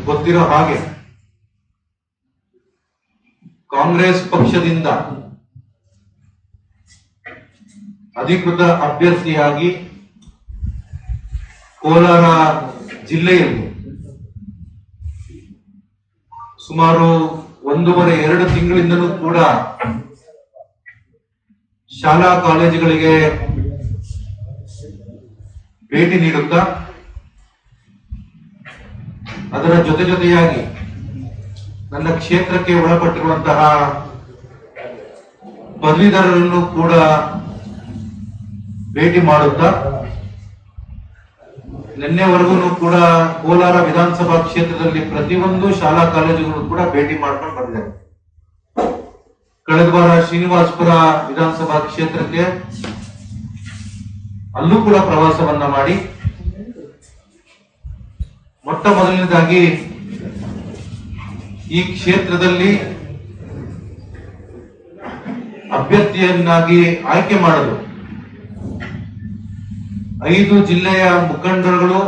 ಗೊತ್ತಿರೋ ಹಾಗೆ ಕಾಂಗ್ರೆಸ್ ಪಕ್ಷದಿಂದ ಅಧಿಕೃತ ಅಭ್ಯರ್ಥಿಯಾಗಿ ಕೋಲಾರ ಜಿಲ್ಲೆಯಲ್ಲಿ ಸುಮಾರು 1.5-2 ತಿಂಗಳಿಂದಲೂ ಕೂಡ ಶಾಲಾ ಕಾಲೇಜುಗಳಿಗೆ ಭೇಟಿ ನೀಡುತ್ತಾ ಅದರ ಜೊತೆಯಾಗಿ ನನ್ನ ಕ್ಷೇತ್ರಕ್ಕೆ ಒಳಪಟ್ಟಿರುವಂತಹ ಪದವೀಧರರನ್ನು ಕೂಡ ಭೇಟಿ ಮಾಡುತ್ತಾ ನಿನ್ನೆವರೆಗೂ ಕೂಡ ಕೋಲಾರ ವಿಧಾನಸಭಾ ಕ್ಷೇತ್ರದಲ್ಲಿ ಪ್ರತಿಯೊಂದು ಶಾಲಾ ಕಾಲೇಜುಗಳು ಕೂಡ ಭೇಟಿ ಮಾಡ್ಕೊಂಡು ಬಂದಿದ್ದಾರೆ. ಕಳೆದ ವಾರ ಶ್ರೀನಿವಾಸಪುರ ವಿಧಾನಸಭಾ ಕ್ಷೇತ್ರಕ್ಕೆ ಅಲ್ಲೂ ಕೂಡ ಪ್ರವಾಸವನ್ನ ಮಾಡಿ ಮೊಟ್ಟ ಮೊದಲನೇದಾಗಿ ಈ ಕ್ಷೇತ್ರದಲ್ಲಿ ಅಭ್ಯರ್ಥಿಯನ್ನಾಗಿ ಆಯ್ಕೆ ಮಾಡಲು 5 ಜಿಲ್ಲೆಯ ಮುಖಂಡರುಗಳು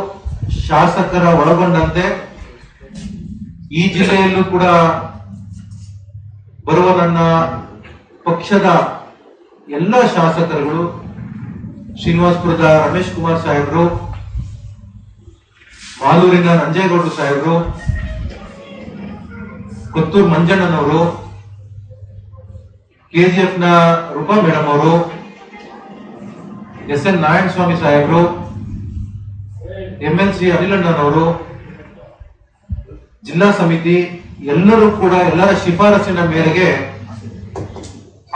ಶಾಸಕರ ಒಳಗೊಂಡಂತೆ ಈ ಜಿಲ್ಲೆಯಲ್ಲೂ ಕೂಡ ಬರುವ ನನ್ನ ಪಕ್ಷದ ಎಲ್ಲ ಶಾಸಕರುಗಳು ಶ್ರೀನಿವಾಸಪುರದ ರಮೇಶ್ ಕುಮಾರ್ ಸಾಹೇಬರು, ಮಾಲೂರಿನ ನಂಜೇಗೌಡರು ಸಾಹೇಬರು, ಕೊತ್ತೂರು ಮಂಜಣ್ಣನವರು, ಕೆಜಿಎಫ್ ನ ರೂಪಾ ಮೇಡಮ್ ಅವರು, ಎಸ್ ಎನ್ ನಾರಾಯಣ ಸ್ವಾಮಿ ಸಾಹೇಬರು, MLC ಅನಿಲಣ್ಣನವರು, ಜಿಲ್ಲಾ ಸಮಿತಿ ಎಲ್ಲರೂ ಕೂಡ ಎಲ್ಲರ ಶಿಫಾರಸಿನ ಮೇರೆಗೆ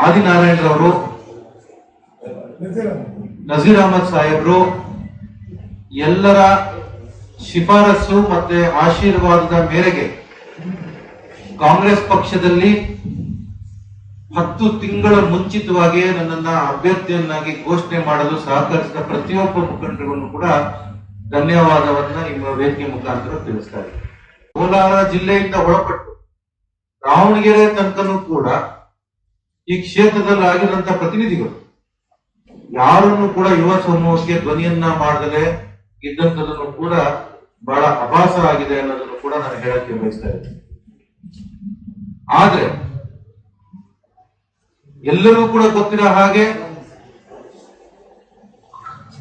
ಆದಿನಾರಾಯಣರವರು, ನಜೀರ್ ಅಹಮದ್ ಸಾಹೇಬರು ಎಲ್ಲರ ಶಿಫಾರಸು ಮತ್ತೆ ಆಶೀರ್ವಾದದ ಮೇರೆಗೆ ಕಾಂಗ್ರೆಸ್ ಪಕ್ಷದಲ್ಲಿ 10 ತಿಂಗಳ ಮುಂಚಿತವಾಗಿ ನನ್ನನ್ನ ಅಭ್ಯರ್ಥಿಯನ್ನಾಗಿ ಘೋಷಣೆ ಮಾಡಲು ಸಹಕರಿಸಿದ ಪ್ರತಿಯೊಬ್ಬ ಮುಖಂಡರಿಗೂ ಕೂಡ ಧನ್ಯವಾದವನ್ನ ನಿಮ್ಮ ವೇದಿಕೆ ಮುಖಾಂತರ ತಿಳಿಸ್ತಾ ಇದ್ದೀನಿ. ಕೋಲಾರ ಜಿಲ್ಲೆಯಿಂದ ಒಳಪಟ್ಟು ದಾವಣಗೆರೆ ತನಕನೂ ಕೂಡ ಈ ಕ್ಷೇತ್ರದಲ್ಲಿ ಆಗಿರುವಂತ ಪ್ರತಿನಿಧಿಗಳು ಯಾರನ್ನು ಕೂಡ ಯುವ ಸಮೂಹಕ್ಕೆ ಧ್ವನಿಯನ್ನ ಮಾಡದಲೇ ಇದ್ದಂಥದನ್ನು ಕೂಡ ಬಹಳ ಅಭಾಸ ಆಗಿದೆ ಅನ್ನೋದನ್ನು ಕೂಡ ನಾನು ಹೇಳಕ್ಕೆ ಬಯಸ್ತಾ ಇದ್ದೀನಿ. ಆದ್ರೆ ಎಲ್ಲರೂ ಕೂಡ ಗೊತ್ತಿರೋ ಹಾಗೆ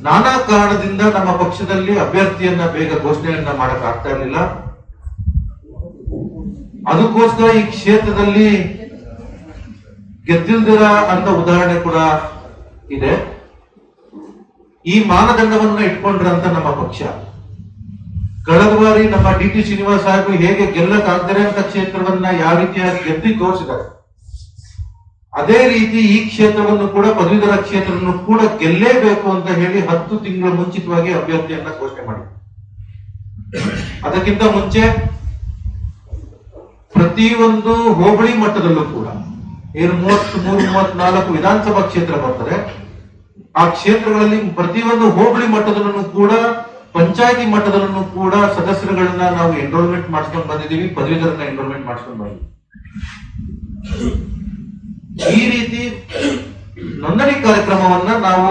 ನಾನಾ ಕಾರಣದಿಂದ ನಮ್ಮ ಪಕ್ಷದಲ್ಲಿ ಅಭ್ಯರ್ಥಿಯನ್ನ ಬೇಗ ಘೋಷಣೆಯನ್ನ ಮಾಡಕ್ ಆಗ್ತಾ ಇರಲಿಲ್ಲ. ಅದಕ್ಕೋಸ್ಕರ ಈ ಕ್ಷೇತ್ರದಲ್ಲಿ ಗೆದ್ದಿಲ್ದಿರ ಅಂತ ಉದಾಹರಣೆ ಕೂಡ ಇದೆ. ಈ ಮಾನದಂಡವನ್ನ ಇಟ್ಕೊಂಡ್ರಂತ ನಮ್ಮ ಪಕ್ಷ ಕಳೆದ ಬಾರಿ ನಮ್ಮ DT ಶ್ರೀನಿವಾಸ್ ಸಾಹೇಬರು ಹೇಗೆ ಗೆಲ್ಲಕ್ಕಾಗ್ತಾರೆ ಅಂತ ಕ್ಷೇತ್ರವನ್ನ ಯಾವ ರೀತಿಯಾಗಿ ಗೆದ್ದಿ ತೋರಿಸಿದ್ದಾರೆ, ಅದೇ ರೀತಿ ಈ ಕ್ಷೇತ್ರವನ್ನು ಕೂಡ ಪದವೀಧರ ಕ್ಷೇತ್ರವನ್ನು ಕೂಡ ಗೆಲ್ಲೇಬೇಕು ಅಂತ ಹೇಳಿ 10 ತಿಂಗಳ ಮುಂಚಿತವಾಗಿ ಅಭ್ಯರ್ಥಿಯನ್ನ ಘೋಷಣೆ ಮಾಡಿ, ಅದಕ್ಕಿಂತ ಮುಂಚೆ ಪ್ರತಿಯೊಂದು ಹೋಬಳಿ ಮಟ್ಟದಲ್ಲೂ ಕೂಡ ಏನು 33-34 ವಿಧಾನಸಭಾ ಕ್ಷೇತ್ರ ಬರ್ತದೆ, ಆ ಕ್ಷೇತ್ರಗಳಲ್ಲಿ ಪ್ರತಿಯೊಂದು ಹೋಬಳಿ ಮಟ್ಟದಲ್ಲೂ ಕೂಡ ಪಂಚಾಯತಿ ಮಟ್ಟದಲ್ಲೂ ಕೂಡ ಸದಸ್ಯರುಗಳನ್ನ ನಾವು ಎನ್ರೋಲ್ಮೆಂಟ್ ಮಾಡಿಸ್ಕೊಂಡು ಬಂದಿದ್ದೀವಿ, ಪದವೀಧರನ್ನ ಎನ್ರೋಲ್ಮೆಂಟ್ ಮಾಡಿಸ್ಕೊಂಡು ಬಂದಿದ್ದೀವಿ. ಈ ರೀತಿ ನೋಂದಣಿ ಕಾರ್ಯಕ್ರಮವನ್ನ ನಾವು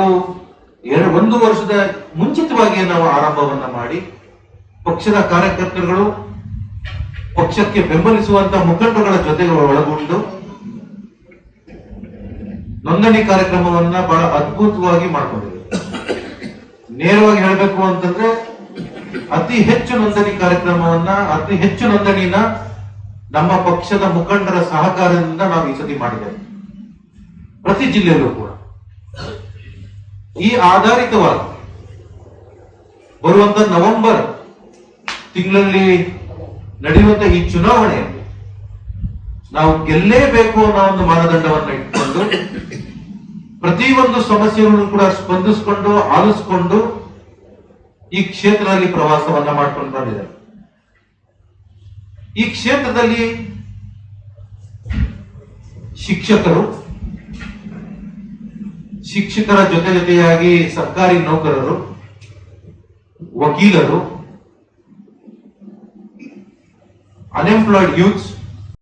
1 ವರ್ಷದ ಮುಂಚಿತವಾಗಿ ನಾವು ಆರಂಭವನ್ನ ಮಾಡಿ ಪಕ್ಷದ ಕಾರ್ಯಕರ್ತರುಗಳು ಪಕ್ಷಕ್ಕೆ ಬೆಂಬಲಿಸುವಂತ ಮುಖಂಡರುಗಳ ಜೊತೆಗೆ ಒಳಗೊಂಡು ನೋಂದಣಿ ಕಾರ್ಯಕ್ರಮವನ್ನ ಬಹಳ ಅದ್ಭುತವಾಗಿ ಮಾಡ್ಕೊಂಡಿದ್ದೇವೆ. ನೇರವಾಗಿ ಹೇಳಬೇಕು ಅಂತಂದ್ರೆ ಅತಿ ಹೆಚ್ಚು ನೋಂದಣಿ ಕಾರ್ಯಕ್ರಮವನ್ನ ಅತಿ ಹೆಚ್ಚು ನೋಂದಣಿನ ನಮ್ಮ ಪಕ್ಷದ ಮುಖಂಡರ ಸಹಕಾರದಿಂದ ನಾವು ಈ ಸತಿ ಮಾಡಿದ್ದೇವೆ, ಪ್ರತಿ ಜಿಲ್ಲೆಯಲ್ಲೂ ಕೂಡ. ಈ ಆಧಾರಿತವಾಗಿ ಬರುವಂತ ನವೆಂಬರ್ ತಿಂಗಳಲ್ಲಿ ನಡೆಯುವಂತ ಈ ಚುನಾವಣೆಯಲ್ಲಿ ನಾವು ಗೆಲ್ಲೇಬೇಕು ಅನ್ನೋ ಒಂದು ಮಾನದಂಡವನ್ನು ಇಟ್ಕೊಂಡು ಪ್ರತಿಯೊಂದು ಸಮಸ್ಯೆಗಳನ್ನು ಕೂಡ ಸ್ಪಂದಿಸಿಕೊಂಡು ಆಲಿಸಿಕೊಂಡು ಈ ಕ್ಷೇತ್ರದಲ್ಲಿ ಪ್ರವಾಸವನ್ನ ಮಾಡ್ಕೊಂಡು ಬಂದಿದ್ದಾರೆ. ಈ ಕ್ಷೇತ್ರದಲ್ಲಿ ಶಿಕ್ಷಕರ ಜೊತೆಯಾಗಿ ಸರ್ಕಾರಿ ನೌಕರರು, ವಕೀಲರು, ಅನ್ಎಂಪ್ಲಾಯ್ಡ್ ಯೂತ್ಸ್,